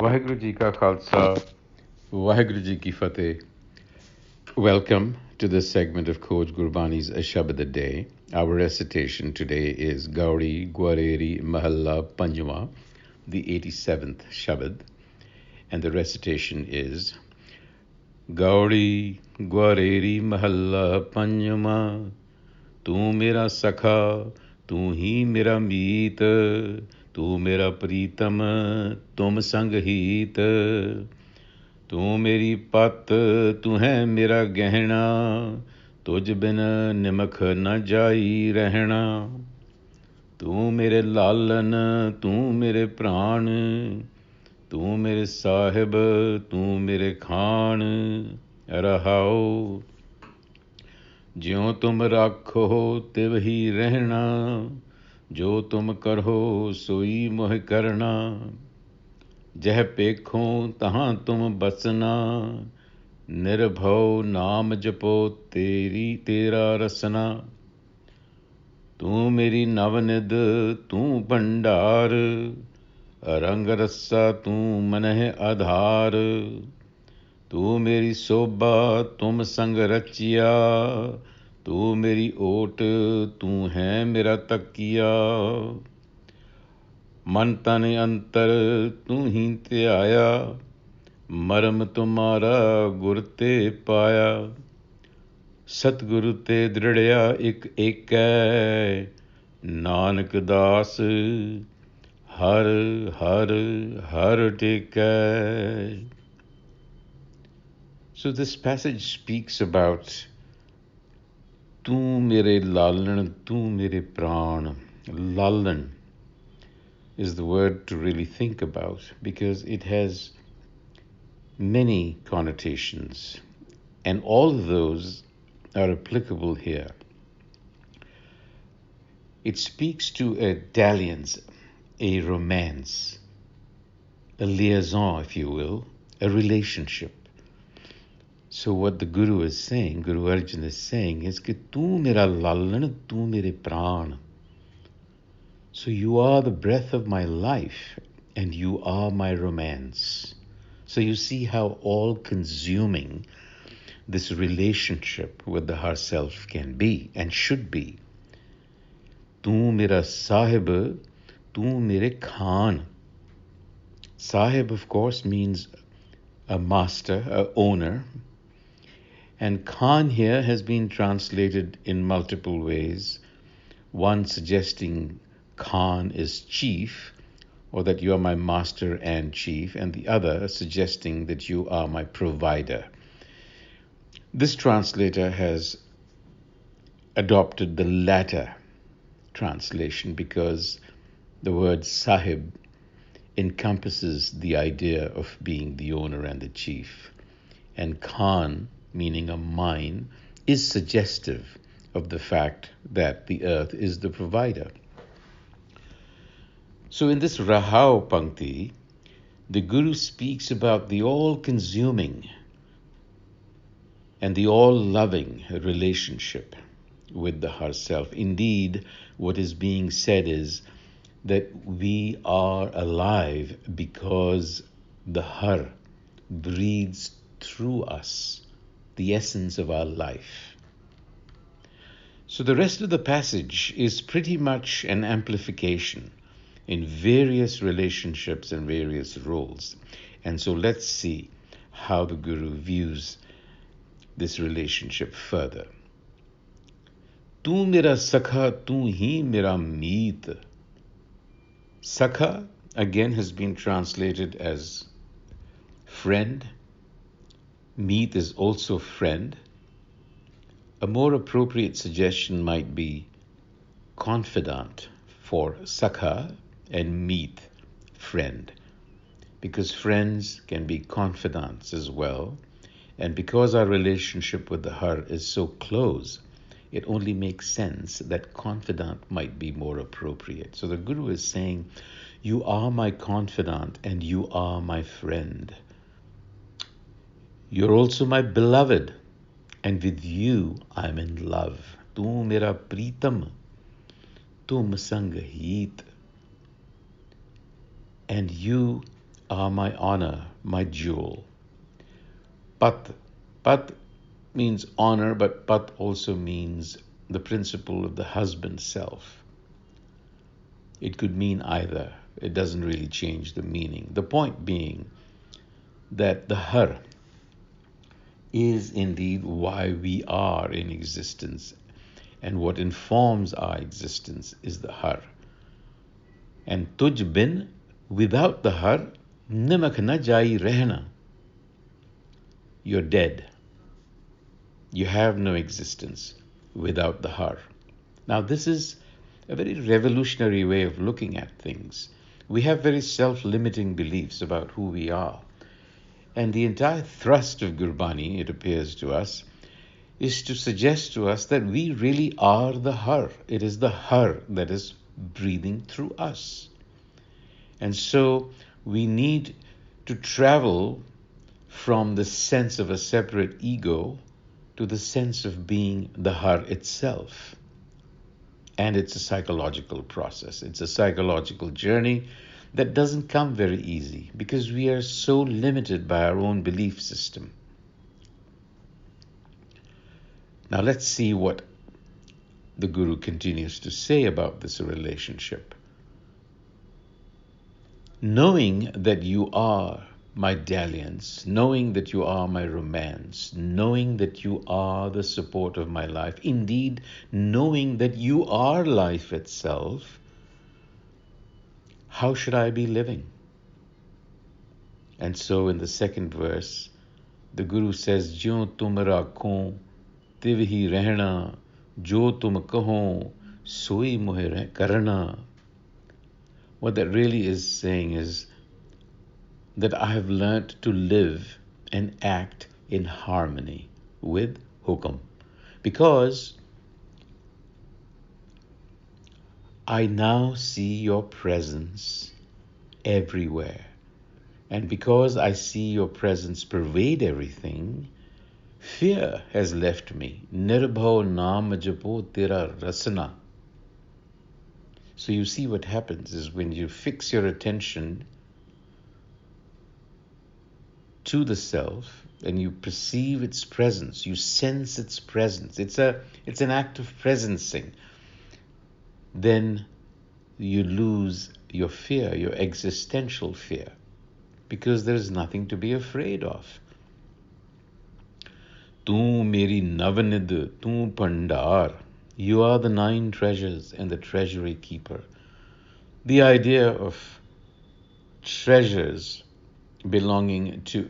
ਵਾਹਿਗੁਰੂ ਜੀ ਕਾ ਖਾਲਸਾ ਵਾਹਿਗੁਰੂ ਜੀ ਕੀ ਫਤਿਹ. Welcome to this segment of Khoj Gurbani's a-sabad-a-day. Our recitation today is Gauri Gwareri Mahalla Panjwa, the 87th Shabad, and the recitation is Gauri Gwareri Mahalla Panjwa, Tu Mera Sakha Tuhi Mera Meet, Tu Mera Pritam Tum Sang Heet. ਤੂੰ ਮੇਰੀ ਪੱਤ ਤੂੰ ਹੈ ਮੇਰਾ ਗਹਿਣਾ, ਤੁਝ ਬਿਨ ਨਿਮਖ ਨਾ ਜਾਈ ਰਹਿਣਾ. ਤੂੰ ਮੇਰੇ ਲਾਲਨ ਤੂੰ ਮੇਰੇ ਪ੍ਰਾਣ, ਤੂੰ ਮੇਰੇ ਸਾਹਿਬ ਤੂੰ ਮੇਰੇ ਖਾਨ. ਰਹਾਓ ਜਿਉ ਤੁਮ ਰਾਖੋ ਤਿਵ ਹੀ ਰਹਿਣਾ, ਜੋ ਤੁਮ ਕਰੋ ਸੋਈ ਮੋਹਿ ਕਰਨਾ. ਜਹ ਪੇਖੋਂ ਤਹਾਂ ਤੁਮ ਬਸਨਾ, ਨਿਰਭਉ ਨਾਮ ਜਪੋ ਤੇਰਾ ਰਸਨਾ. ਤੂੰ ਮੇਰੀ ਨਵਨਿਧ ਤੂੰ ਭੰਡਾਰ, ਰੰਗ ਰਸਾ ਤੂੰ ਮਨਹਿ ਆਧਾਰ. ਤੂੰ ਮੇਰੀ ਸੋਭਾ ਤੁਮ ਸੰਗ ਰਚਿਆ, ਤੂੰ ਮੇਰੀ ਓਟ ਤੂੰ ਹੈ ਮੇਰਾ ਤਕੀਆ. ਮਨ ਤਨ ਅੰਤਰ ਤੂੰ ਹੀ ਧਿਆਇਆ, ਮਰਮ ਤੁਮਾਰਾ ਗੁਰ ਤੇ ਪਾਇਆ. ਸਤਿਗੁਰੂ ਤੇ ਦ੍ਰਿੜਿਆ ਇੱਕ ਏਕੈ, ਨਾਨਕ ਦਾਸ ਹਰ ਹਰ ਹਰ ਟੇਕੈ. So this passage speaks about ਤੂੰ ਮੇਰੇ ਲਾਲਣ ਤੂੰ ਮੇਰੇ ਪ੍ਰਾਣ. Lalan is the word to really think about because it has many connotations and all of those are applicable here. It speaks to a dalliance, a romance, a liaison, if you will, a relationship. So what the Guru is saying, Guru Arjan is saying is कि तू मेरा लालन तू मेरे प्राण. So you are the breath of my life and you are my romance. So you see how all-consuming this relationship with the Har Self can be and should be. Tun Mera Sahib, Tu Mere Khan. Sahib, of course, means a master, a owner. And Khan here has been translated in multiple ways. One suggesting Khan is chief, or that you are my master and chief, and the other suggesting that you are my provider. This translator has adopted the latter translation because the word Sahib encompasses the idea of being the owner and the chief, and Khan, meaning a mine, is suggestive of the fact that the earth is the provider. So in this Rahao Pankti, the Guru speaks about the all-consuming and the all-loving relationship with the Har Self. Indeed, what is being said is that we are alive because the Har breathes through us the essence of our life. So the rest of the passage is pretty much an amplification in various relationships and various roles. And so let's see how the Guru views this relationship further. Tun Mera Sakha Tuhi Mera Meet. Sakha again has been translated as friend. Meet is also friend. A more appropriate suggestion might be confidant for Sakha, and meet, friend, because friends can be confidants as well, and because our relationship with the Har is so close, it only makes sense that confidant might be more appropriate. So the Guru is saying, you are my confidant and you are my friend. You're also my beloved, and with you I'm in love. Tu Mera Pritam, Tum Sang Heet. And you are my honor, my jewel. Pat. Pat means honor, but Pat also means the principle of the husband self. It could mean either. It doesn't really change the meaning. The point being that the Har is indeed why we are in existence, and what informs our existence is the Har. And tuj bin, without the Har, nimak na jai rehna. You're dead. You have no existence without the Har. Now, this is a very revolutionary way of looking at things. We have very self-limiting beliefs about who we are. And the entire thrust of Gurbani, it appears to us, is to suggest to us that we really are the Har. It is the Har that is breathing through us. And so we need to travel from the sense of a separate ego to the sense of being the Har itself. And it's a psychological process. It's a psychological journey that doesn't come very easy because we are so limited by our own belief system. Now let's see what the Guru continues to say about this relationship. Knowing that you are my dalliance, knowing that you are my romance, knowing that you are the support of my life, indeed, knowing that you are life itself, how should I be living? And so in the second verse, the Guru says, "Jo tum rakho, tiv hi rehna, jo tum kaho, soi mohe karna." What that really is saying is that I have learnt to live and act in harmony with Hukam, because I now see your presence everywhere. And because I see your presence pervade everything, fear has left me. Nirbhav naam japo tera rasana. So you see what happens is when you fix your attention to the self and you perceive its presence, you sense its presence. It's an act of presencing. Then you lose your fear, your existential fear, because there is nothing to be afraid of. Tu meri navanid, tu pandar. You are the 9 treasures and the treasury keeper. The idea of treasures belonging to,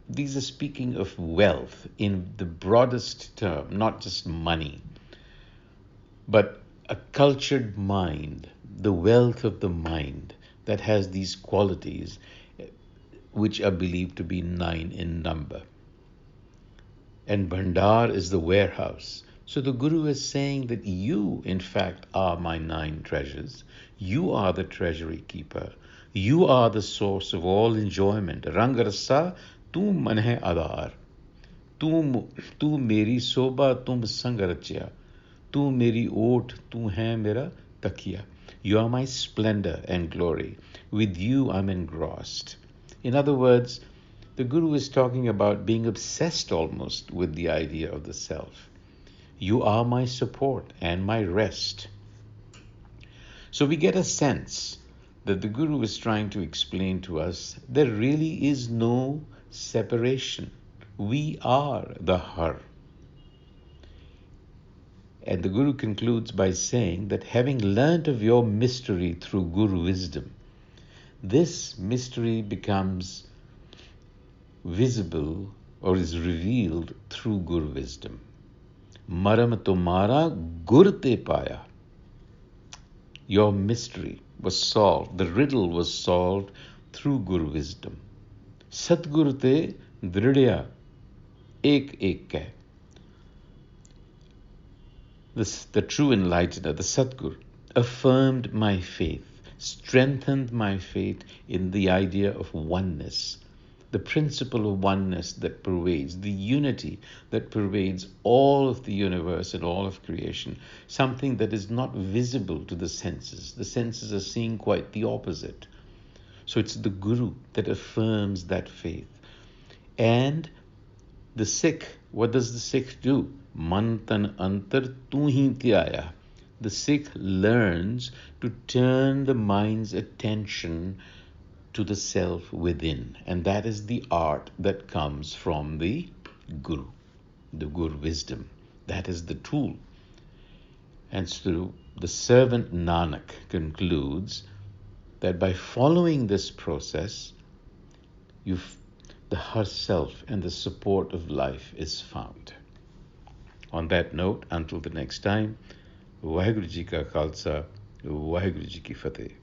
these are speaking of wealth in the broadest term, not just money, but a cultured mind, the wealth of the mind that has these qualities which are believed to be 9 in number. And Bhandar is the warehouse. So the Guru is saying that you, in fact, are my 9 treasures. You are the treasury keeper. You are the source of all enjoyment. Rangarasa, tu manhe adar. Tu meri soba, tum sangarachya. Tu meri oat, tu hai mera takiya. You are my splendor and glory. With you I'm engrossed. In other words, the Guru is talking about being obsessed almost with the idea of the self. You are my support and my rest. So we get a sense that the Guru is trying to explain to us there really is no separation. We are the Har. And the Guru concludes by saying that having learnt of your mystery through Guru wisdom, this mystery becomes visible or is revealed through Guru wisdom. Maram tumhara gur te paya. Your mystery was solved, the riddle was solved through Guru wisdom. Satguru te dridya ek ek hai. The true enlightener, the Satguru, affirmed my faith, strengthened my faith in the idea of oneness, the principle of oneness that pervades, the unity that pervades all of the universe and all of creation, something that is not visible to the senses. The senses are seeing quite the opposite. So it's the Guru that affirms that faith. And the Sikh, what does the Sikh do? Man tan antar tu hi tiraya. The Sikh learns to turn the mind's attention to the self within. And that is the art that comes from the Guru wisdom. That is the tool. And so the servant Nanak concludes that by following this process, the herself and the support of life is found. On that note, until the next time, Waheguru Ji Ka Khalsa, Waheguru Ji Ki Fateh.